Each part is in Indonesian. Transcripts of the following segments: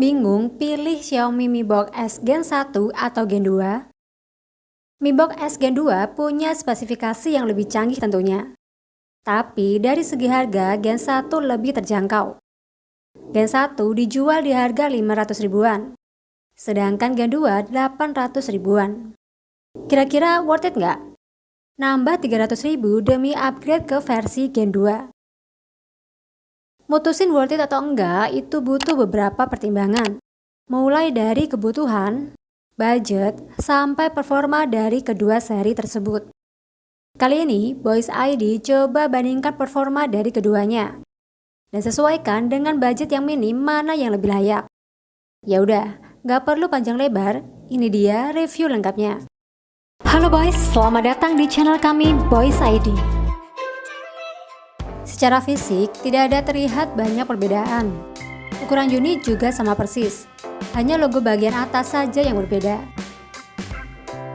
Bingung pilih Xiaomi Mi Box S Gen 1 atau Gen 2? Mi Box S Gen 2 punya spesifikasi yang lebih canggih tentunya. Tapi dari segi harga, Gen 1 lebih terjangkau. Gen 1 dijual di harga 500 ribuan, sedangkan Gen 2 800 ribuan. Kira-kira worth it nggak? Nambah 300 ribu demi upgrade ke versi Gen 2. Mutusin worth it atau enggak itu butuh beberapa pertimbangan. Mulai dari kebutuhan, budget, sampai performa dari kedua seri tersebut. Kali ini, Boys ID coba bandingkan performa dari keduanya dan sesuaikan dengan budget yang minim mana yang lebih layak. Ya udah, nggak perlu panjang lebar, ini dia review lengkapnya. Halo boys, selamat datang di channel kami Boys ID. Secara fisik, tidak ada terlihat banyak perbedaan. Ukuran unit juga sama persis, hanya logo bagian atas saja yang berbeda.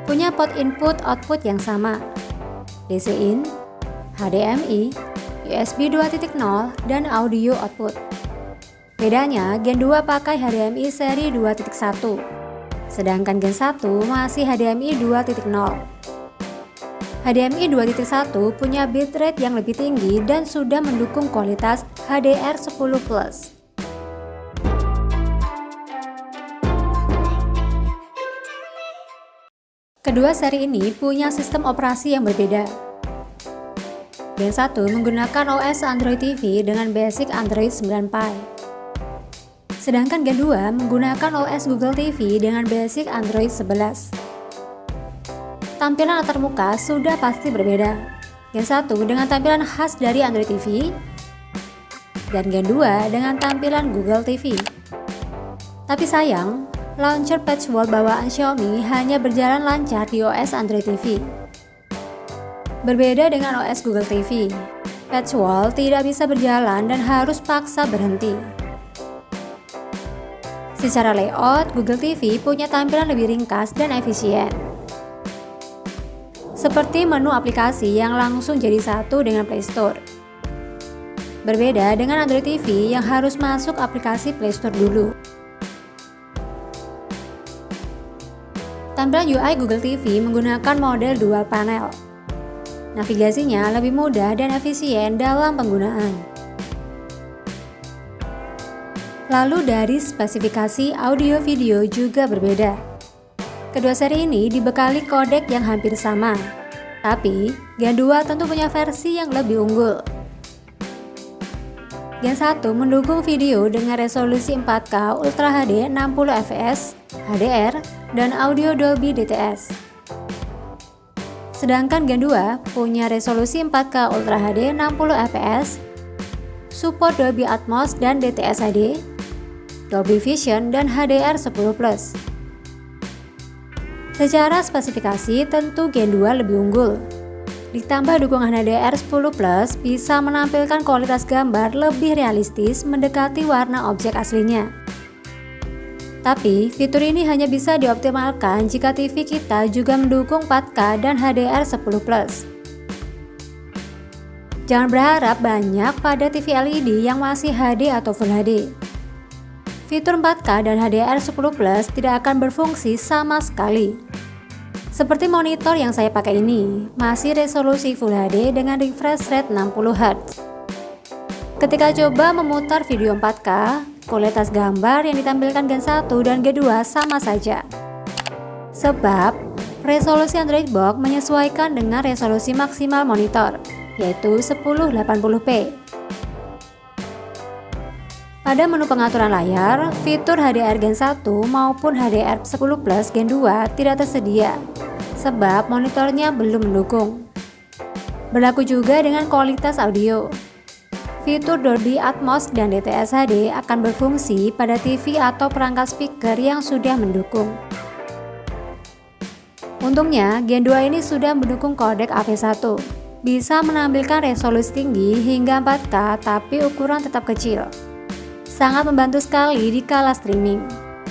Punya port input-output yang sama, DC in, HDMI, USB 2.0, dan audio output. Bedanya, Gen 2 pakai HDMI seri 2.1, sedangkan Gen 1 masih HDMI 2.0. HDMI 2.1 punya bitrate yang lebih tinggi dan sudah mendukung kualitas HDR10+. Kedua seri ini punya sistem operasi yang berbeda. Gen 1 menggunakan OS Android TV dengan basic Android 9 Pie. Sedangkan Gen 2 menggunakan OS Google TV dengan basic Android 11. Tampilan latar muka sudah pasti berbeda. Gen 1 dengan tampilan khas dari Android TV dan Gen 2 dengan tampilan Google TV. Tapi sayang, launcher patch wall bawaan Xiaomi hanya berjalan lancar di OS Android TV. Berbeda dengan OS Google TV, patch wall tidak bisa berjalan dan harus paksa berhenti. Secara layout, Google TV punya tampilan lebih ringkas dan efisien. Seperti menu aplikasi yang langsung jadi satu dengan Play Store. Berbeda dengan Android TV yang harus masuk aplikasi Play Store dulu. Tampilan UI Google TV menggunakan model dual panel. Navigasinya lebih mudah dan efisien dalam penggunaan. Lalu dari spesifikasi audio video juga berbeda. Kedua seri ini dibekali kodek yang hampir sama, tapi Gen 2 tentu punya versi yang lebih unggul. Gen 1 mendukung video dengan resolusi 4K Ultra HD 60fps, HDR, dan audio Dolby DTS. Sedangkan Gen 2 punya resolusi 4K Ultra HD 60fps, support Dolby Atmos dan DTS HD, Dolby Vision, dan HDR10+. Secara spesifikasi tentu Gen 2 lebih unggul. Ditambah dukungan HDR10+ bisa menampilkan kualitas gambar lebih realistis mendekati warna objek aslinya. Tapi fitur ini hanya bisa dioptimalkan jika TV kita juga mendukung 4K dan HDR10+. Jangan berharap banyak pada TV LED yang masih HD atau Full HD. Fitur 4K dan HDR10+ tidak akan berfungsi sama sekali. Seperti monitor yang saya pakai ini, masih resolusi Full HD dengan refresh rate 60Hz. Ketika coba memutar video 4K, kualitas gambar yang ditampilkan Gen 1 dan Gen 2 sama saja. Sebab, resolusi Android Box menyesuaikan dengan resolusi maksimal monitor, yaitu 1080p. Pada menu pengaturan layar, fitur HDR Gen 1 maupun HDR10+ Gen 2 tidak tersedia, sebab monitornya belum mendukung. Berlaku juga dengan kualitas audio. Fitur Dolby Atmos dan DTS HD akan berfungsi pada TV atau perangkat speaker yang sudah mendukung. Untungnya, Gen 2 ini sudah mendukung kodek AV1. Bisa menampilkan resolusi tinggi hingga 4K tapi ukuran tetap kecil. Sangat membantu sekali di kala streaming.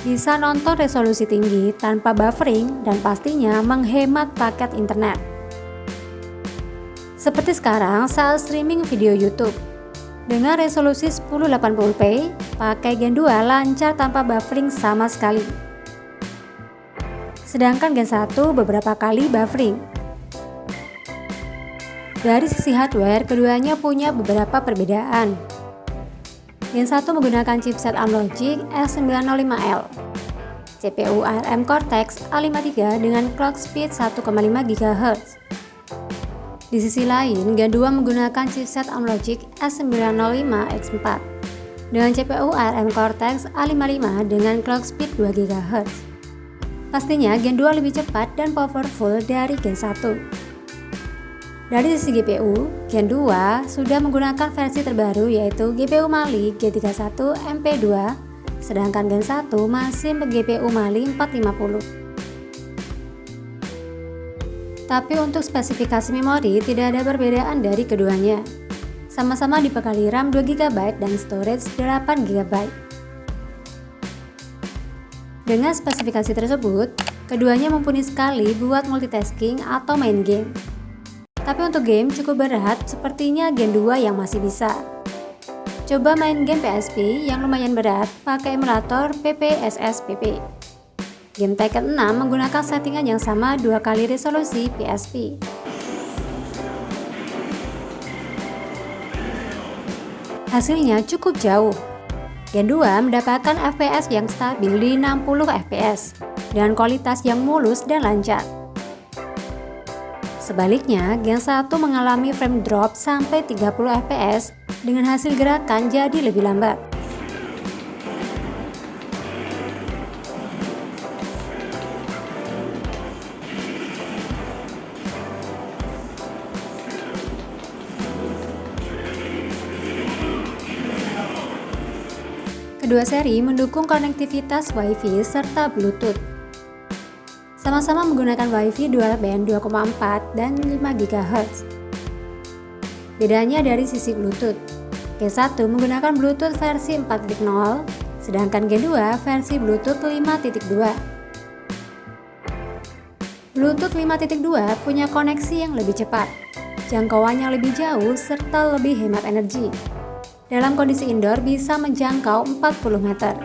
Bisa nonton resolusi tinggi tanpa buffering dan pastinya menghemat paket internet. Seperti sekarang saat streaming video YouTube. Dengan resolusi 1080p, pakai Gen 2 lancar tanpa buffering sama sekali. Sedangkan Gen 1 beberapa kali buffering. Dari sisi hardware, keduanya punya beberapa perbedaan. Gen 1 menggunakan chipset Amlogic S905L, CPU ARM Cortex A53 dengan clock speed 1,5 GHz. Di sisi lain, Gen 2 menggunakan chipset Amlogic S905X4 dengan CPU ARM Cortex A55 dengan clock speed 2 GHz. Pastinya Gen 2 lebih cepat dan powerful dari Gen 1. Dari sisi GPU, Gen 2 sudah menggunakan versi terbaru yaitu GPU Mali G31 MP2, sedangkan Gen 1 masih GPU Mali 450. Tapi untuk spesifikasi memori tidak ada perbedaan dari keduanya. Sama-sama dibekali RAM 2GB dan storage 8GB. Dengan spesifikasi tersebut, keduanya mumpuni sekali buat multitasking atau main game. Tapi untuk game cukup berat, sepertinya Gen 2 yang masih bisa. Coba main game PSP yang lumayan berat pakai emulator PPSSPP. Game Tekken 6 menggunakan settingan yang sama 2 kali resolusi PSP. Hasilnya cukup jauh. Gen 2 mendapatkan FPS yang stabil di 60 FPS dengan kualitas yang mulus dan lancar. Sebaliknya, Gen 1 mengalami frame drop sampai 30 fps dengan hasil gerakan jadi lebih lambat. Kedua seri mendukung konektivitas Wi-Fi serta Bluetooth. Sama-sama menggunakan Wi-Fi dual band 2,4 dan 5 GHz. Bedanya dari sisi Bluetooth. Gen 1 menggunakan Bluetooth versi 4.0, sedangkan Gen 2 versi Bluetooth 5.2. Bluetooth 5.2 punya koneksi yang lebih cepat, jangkauannya lebih jauh serta lebih hemat energi. Dalam kondisi indoor bisa menjangkau 40 meter.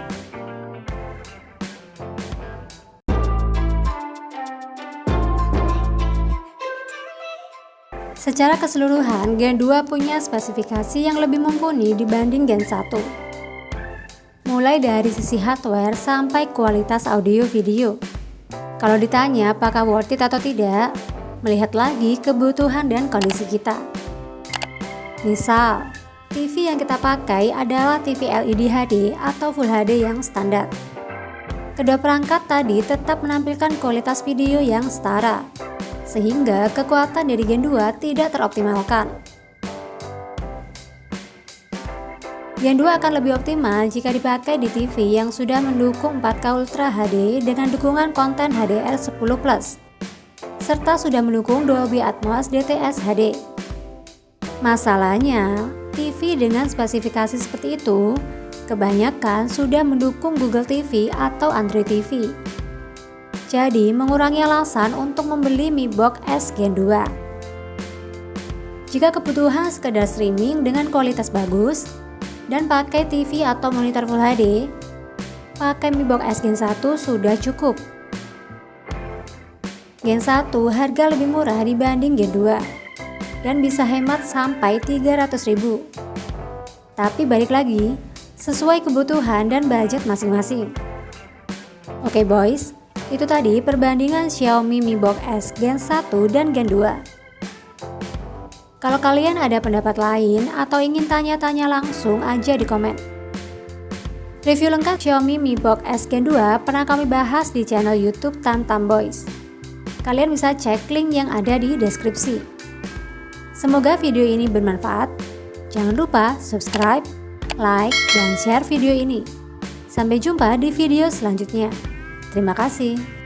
Secara keseluruhan, Gen 2 punya spesifikasi yang lebih mumpuni dibanding Gen 1. Mulai dari sisi hardware sampai kualitas audio video. Kalau ditanya apakah worth it atau tidak, melihat lagi kebutuhan dan kondisi kita. Misal, TV yang kita pakai adalah TV LED HD atau Full HD yang standar. Kedua perangkat tadi tetap menampilkan kualitas video yang setara, sehingga kekuatan dari Gen 2 tidak teroptimalkan. Gen 2 akan lebih optimal jika dipakai di TV yang sudah mendukung 4K Ultra HD dengan dukungan konten HDR10+, serta sudah mendukung Dolby Atmos DTS HD. Masalahnya, TV dengan spesifikasi seperti itu kebanyakan sudah mendukung Google TV atau Android TV. Jadi mengurangi alasan untuk membeli Mi Box S Gen 2. Jika kebutuhan sekedar streaming dengan kualitas bagus dan pakai TV atau monitor Full HD, pakai Mi Box S Gen 1 sudah cukup. Gen 1 harga lebih murah dibanding Gen 2 dan bisa hemat sampai 300.000. Tapi balik lagi, sesuai kebutuhan dan budget masing-masing. Oke boys, itu tadi perbandingan Xiaomi Mi Box S Gen 1 dan Gen 2. Kalau kalian ada pendapat lain atau ingin tanya-tanya langsung aja di komen. Review lengkap Xiaomi Mi Box S Gen 2 pernah kami bahas di channel YouTube Tamtam Boys. Kalian bisa cek link yang ada di deskripsi. Semoga video ini bermanfaat. Jangan lupa subscribe, like, dan share video ini. Sampai jumpa di video selanjutnya. Terima kasih.